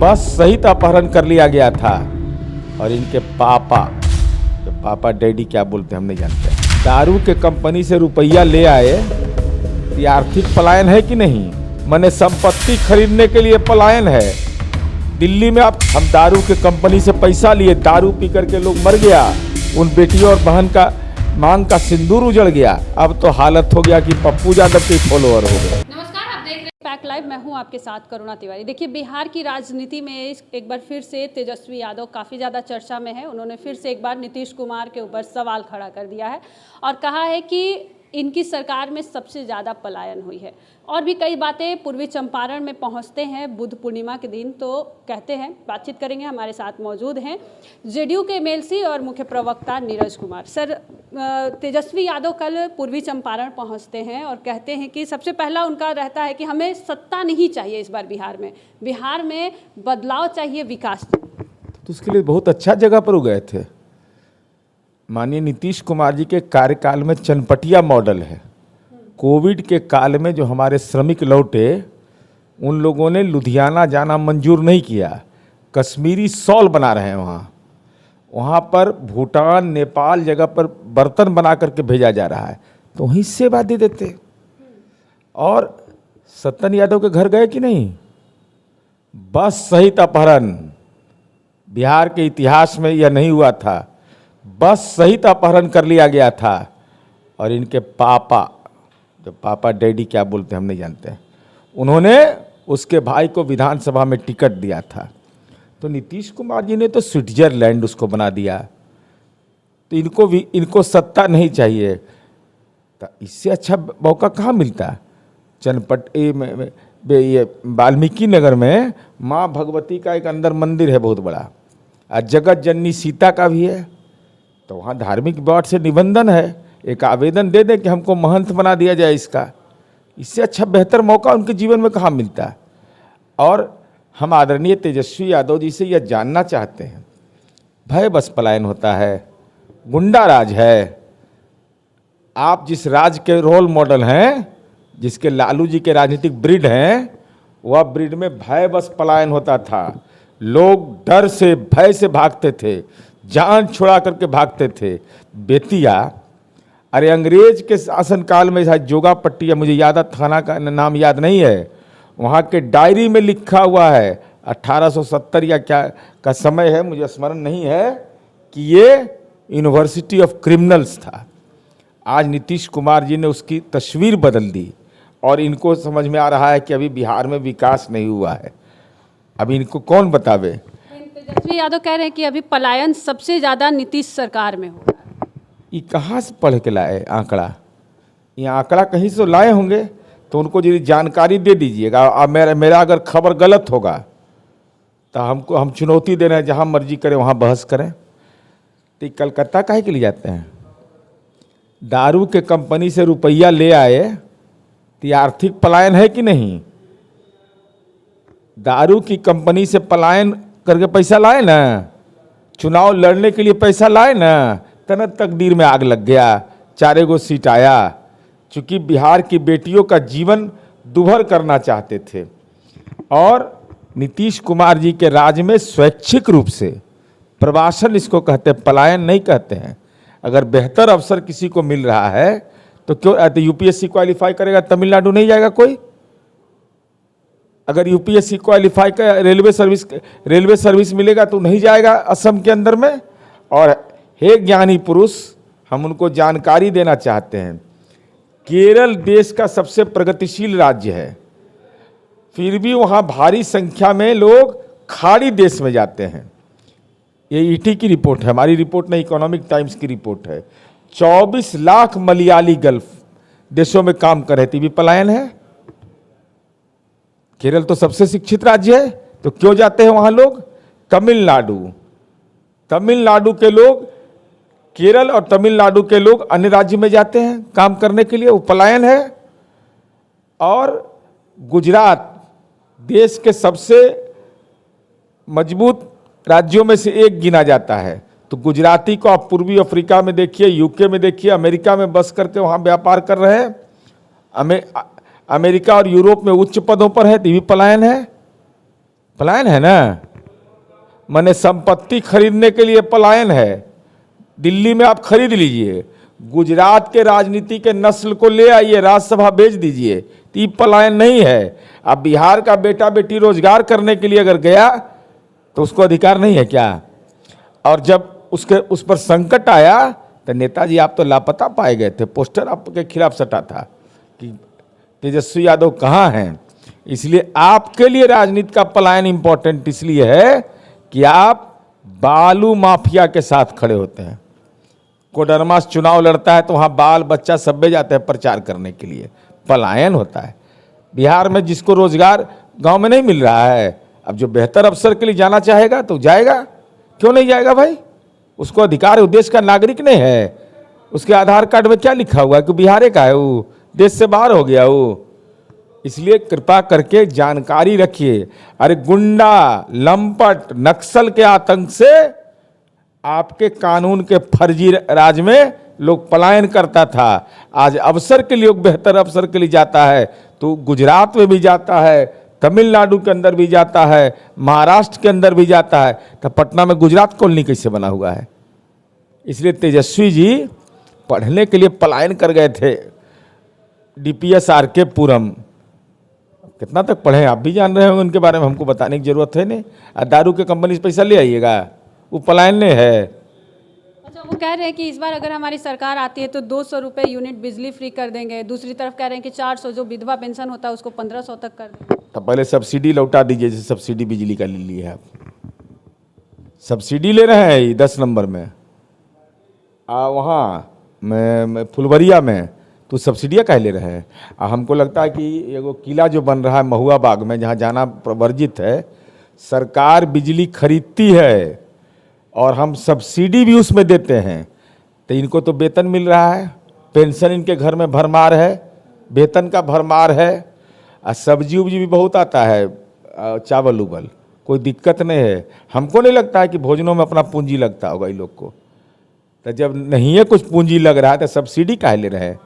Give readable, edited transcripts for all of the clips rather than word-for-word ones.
बस सहित अपहरण कर लिया गया था और इनके पापा डैडी क्या बोलते हैं हम नहीं जानते। दारू के कंपनी से रुपया ले आए, ये आर्थिक पलायन है कि नहीं? माने संपत्ति खरीदने के लिए पलायन है। दिल्ली में अब हम दारू के कंपनी से पैसा लिए, दारू पी करके लोग मर गया, उन बेटियों और बहन का मांग का सिंदूर उजड़ गया। अब तो हालत हो गया कि पप्पू यादव के फॉलोअर हो गए। नमस्कार, आप देख रहे हैं पैक लाइव, मैं हूं आपके साथ करुणा तिवारी। देखिए, बिहार की राजनीति में एक बार फिर से तेजस्वी यादव काफ़ी ज़्यादा चर्चा में है। उन्होंने फिर से एक बार नीतीश कुमार के ऊपर सवाल खड़ा कर दिया है और कहा है कि इनकी सरकार में सबसे ज़्यादा पलायन हुई है। और भी कई बातें पूर्वी चंपारण में पहुंचते हैं बुद्ध पूर्णिमा के दिन, तो कहते हैं बातचीत करेंगे। हमारे साथ मौजूद हैं जेडीयू के एमएलसी और मुख्य प्रवक्ता नीरज कुमार। सर, तेजस्वी यादव कल पूर्वी चंपारण पहुंचते हैं और कहते हैं कि सबसे पहला उनका रहता है कि हमें सत्ता नहीं चाहिए इस बार बिहार में बदलाव चाहिए, विकास। तो उसके लिए बहुत अच्छा जगह पर वो गए थे। माननीय नीतीश कुमार जी के कार्यकाल में चनपटिया मॉडल है। कोविड के काल में जो हमारे श्रमिक लौटे, उन लोगों ने लुधियाना जाना मंजूर नहीं किया, कश्मीरी शॉल बना रहे हैं वहाँ पर भूटान नेपाल जगह पर बर्तन बना करके भेजा जा रहा है, तो वहीं सेवा दे देते। और सत्तन यादव के घर गए कि नहीं? बस सहित अपहरण, बिहार के इतिहास में यह नहीं हुआ था। बस सहित अपहरण कर लिया गया था और इनके पापा डैडी क्या बोलते हैं हम नहीं जानते, उन्होंने उसके भाई को विधानसभा में टिकट दिया था। तो नीतीश कुमार जी ने तो स्विट्जरलैंड उसको बना दिया। तो इनको सत्ता नहीं चाहिए, तो इससे अच्छा मौका कहाँ मिलता? ये वाल्मीकि नगर में माँ भगवती का एक अंदर मंदिर है बहुत बड़ा, और जगत जननी सीता का भी है। तो वहाँ धार्मिक बोर्ड से निबंधन है, एक आवेदन दे दें कि हमको महंत बना दिया जाए इसका। इससे अच्छा बेहतर मौका उनके जीवन में कहाँ मिलता? और हम आदरणीय तेजस्वी यादव जी से यह जानना चाहते हैं, भय बस पलायन होता है, गुंडा राज है। आप जिस राज के रोल मॉडल हैं, जिसके लालू जी के राजनीतिक ब्रिड हैं, वह ब्रिड में भय बस पलायन होता था। लोग डर से भय से भागते थे, जान छुड़ा करके भागते थे। बेतिया, अरे अंग्रेज के शासनकाल में जोगा पट्टी, मुझे याद थाना का नाम याद नहीं है, वहाँ के डायरी में लिखा हुआ है 1870 या क्या का समय है, मुझे स्मरण नहीं है, कि ये यूनिवर्सिटी ऑफ क्रिमिनल्स था। आज नीतीश कुमार जी ने उसकी तस्वीर बदल दी और इनको समझ में आ रहा है कि अभी बिहार में विकास नहीं हुआ है। अभी इनको कौन बतावे? तेजस्वी यादव कह रहे हैं कि अभी पलायन सबसे ज़्यादा नीतीश सरकार में हो। ये कहाँ से पढ़ के लाए आंकड़ा? ये आंकड़ा कहीं से लाए होंगे, तो उनको यदि जानकारी दे दीजिएगा। मेरा अगर खबर गलत होगा तो हम चुनौती दे रहे हैं, जहाँ मर्जी करें वहाँ बहस करें। तो कलकत्ता काहे के लिए जाते हैं? दारू के कंपनी से रुपया ले आए, तो ये आर्थिक पलायन है कि नहीं? दारू की कंपनी से पलायन करके पैसा लाए ना, चुनाव लड़ने के लिए पैसा लाए ना, तनत तकदीर में आग लग गया, 4 गो सीट आया। चूंकि बिहार की बेटियों का जीवन दुभर करना चाहते थे और नीतीश कुमार जी के राज में स्वैच्छिक रूप से प्रवासन इसको कहते हैं, पलायन नहीं कहते हैं। अगर बेहतर अवसर किसी को मिल रहा है तो क्यों यूपीएससी क्वालिफाई करेगा, तमिलनाडु नहीं जाएगा कोई? अगर यूपीएससी क्वालिफाई कर रेलवे सर्विस मिलेगा तो नहीं जाएगा असम के अंदर में? और हे ज्ञानी पुरुष, हम उनको जानकारी देना चाहते हैं, केरल देश का सबसे प्रगतिशील राज्य है, फिर भी वहाँ भारी संख्या में लोग खाड़ी देश में जाते हैं। ये ईटी की रिपोर्ट है, हमारी रिपोर्ट नहीं, इकोनॉमिक टाइम्स की रिपोर्ट है। 24 लाख मलयाली गल्फ देशों में काम कर रहे थे, भी पलायन है। केरल तो सबसे शिक्षित राज्य है, तो क्यों जाते हैं वहाँ लोग? तमिलनाडु के लोग, केरल और तमिलनाडु के लोग अन्य राज्य में जाते हैं काम करने के लिए, वो पलायन है। और गुजरात देश के सबसे मजबूत राज्यों में से एक गिना जाता है, तो गुजराती को आप पूर्वी अफ्रीका में देखिए, यूके में देखिए, अमेरिका में बस करके वहाँ व्यापार कर रहे हैं। अमेरिका और यूरोप में उच्च पदों पर है, तो भी पलायन है। पलायन है ना, माने संपत्ति खरीदने के लिए पलायन है। दिल्ली में आप खरीद लीजिए, गुजरात के राजनीति के नस्ल को ले आइए, राज्यसभा भेज दीजिए, तो ये पलायन नहीं है। अब बिहार का बेटा बेटी रोजगार करने के लिए अगर गया तो उसको अधिकार नहीं है क्या? और जब उस पर संकट आया तो नेताजी आप तो लापता पाए गए थे, पोस्टर आपके खिलाफ सटा था कि तेजस्वी यादव कहाँ हैं। इसलिए आपके लिए राजनीति का पलायन इंपॉर्टेंट इसलिए है कि आप बालू माफिया के साथ खड़े होते हैं। कोडरमा से चुनाव लड़ता है तो वहाँ बाल बच्चा सब जाते हैं प्रचार करने के लिए, पलायन होता है। बिहार में जिसको रोजगार गांव में नहीं मिल रहा है, अब जो बेहतर अवसर के लिए जाना चाहेगा तो जाएगा, क्यों नहीं जाएगा भाई? उसको अधिकार है, देश का नागरिक नहीं है। उसके आधार कार्ड में क्या लिखा हुआ है कि बिहार का है, वो देश से बाहर हो गया वो। इसलिए कृपा करके जानकारी रखिए। अरे गुंडा, लंपट, नक्सल के आतंक से आपके कानून के फर्जी राज में लोग पलायन करता था। आज अवसर के लिए, बेहतर अवसर के लिए जाता है तो गुजरात में भी जाता है, तमिलनाडु के अंदर भी जाता है, महाराष्ट्र के अंदर भी जाता है। तो पटना में गुजरात कॉलोनी कैसे बना हुआ है? इसलिए तेजस्वी जी पढ़ने के लिए पलायन कर गए थे DPS RK पुरम। कितना तक पढ़े आप भी जान रहे होंगे, उनके बारे में हमको बताने की जरूरत है नहीं। दारू के कंपनी से पैसा ले आइएगा, वो पलायन नहीं है। अच्छा, वो कह रहे हैं कि इस बार अगर हमारी सरकार आती है तो 200 रुपये यूनिट बिजली फ्री कर देंगे। दूसरी तरफ कह रहे हैं कि 400 जो विधवा पेंशन होता है उसको 1500 तक कर देंगे। तो पहले सब्सिडी लौटा दीजिए, जैसे सब्सिडी बिजली का ले ली है आप। सब्सिडी ले रहे हैं 10 नंबर में, वहाँ मैं फुलवरिया में तो सब्सिडियाँ कह ले रहे हैं। हमको लगता है कि एगो किला जो बन रहा है महुआ बाग में, जहाँ जाना वर्जित है, सरकार बिजली खरीदती है और हम सब्सिडी भी उसमें देते हैं। तो इनको तो वेतन मिल रहा है, पेंशन इनके घर में भरमार है, वेतन का भरमार है, और सब्जी उब्जी भी बहुत आता है, चावल उबल, कोई दिक्कत नहीं है। हमको नहीं लगता है कि भोजनों में अपना पूंजी लगता होगा इन लोग को। तो जब नहीं है कुछ पूंजी लग रहा है तो सब्सिडी काहे ले रहे हैं?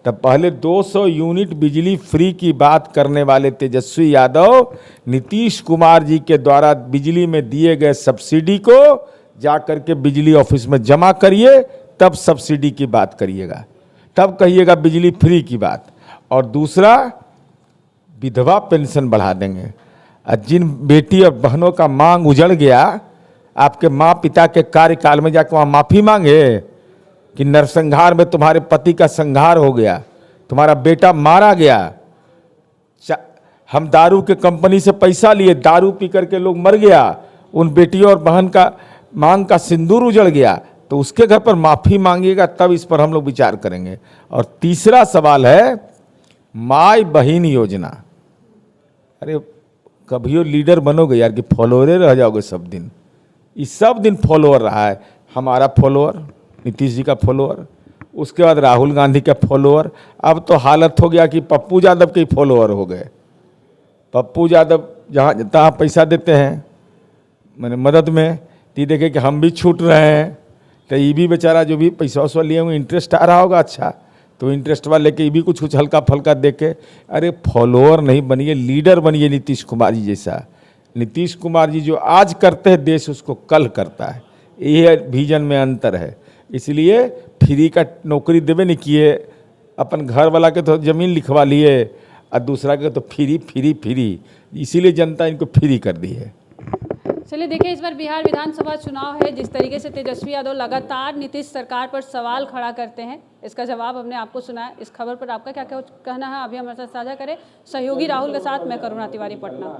तब पहले 200 यूनिट बिजली फ्री की बात करने वाले तेजस्वी यादव नीतीश कुमार जी के द्वारा बिजली में दिए गए सब्सिडी को जाकर के बिजली ऑफिस में जमा करिए, तब सब्सिडी की बात करिएगा, तब कहिएगा बिजली फ्री की बात। और दूसरा, विधवा पेंशन बढ़ा देंगे। जिन बेटी और बहनों का मांग उजड़ गया, आपके माँ पिता के कार्यकाल में जाकर वहाँ माफ़ी मांगे कि नरसंहार में तुम्हारे पति का संहार हो गया, तुम्हारा बेटा मारा गया, हम दारू के कंपनी से पैसा लिए, दारू पी करके लोग मर गया, उन बेटियों और बहन का मांग का सिंदूर उजड़ गया, तो उसके घर पर माफ़ी मांगिएगा, तब इस पर हम लोग विचार करेंगे। और तीसरा सवाल है माई बहन योजना। अरे कभी लीडर बनोगे यार कि फॉलोअर रह जाओगे सब दिन? इस सब दिन फॉलोअर रहा है, हमारा फॉलोअर, नीतीश जी का फॉलोअर, उसके बाद राहुल गांधी का फॉलोअर, अब तो हालत हो गया कि पप्पू यादव के फॉलोअर हो गए। पप्पू यादव जहाँ तहाँ पैसा देते हैं मैंने मदद में, तो देखे कि हम भी छूट रहे हैं, तो ये भी बेचारा जो भी पैसा वैसा लिए हुए इंटरेस्ट आ रहा होगा, अच्छा तो इंटरेस्ट वाले लेके ये भी कुछ हल्का फल्का दे के, अरे फॉलोअर नहीं बनिए, लीडर बनिए नीतीश कुमार जी जैसा। नीतीश कुमार जी जो आज करते हैं देश उसको कल करता है, ये विजन में अंतर है। इसलिए फ्री का नौकरी देवे नहीं किए, अपन घर वाला के तो ज़मीन लिखवा लिए और दूसरा के तो फ्री फ्री फ्री, इसीलिए जनता इनको फ्री कर दी है। चलिए देखिए, इस बार बिहार विधानसभा चुनाव है, जिस तरीके से तेजस्वी यादव लगातार नीतीश सरकार पर सवाल खड़ा करते हैं, इसका जवाब हमने आपको सुनाया। इस खबर पर आपका क्या कहना है, अभी हमारे साथ साझा करें। सहयोगी राहुल के साथ मैं करुणा तिवारी, पटना।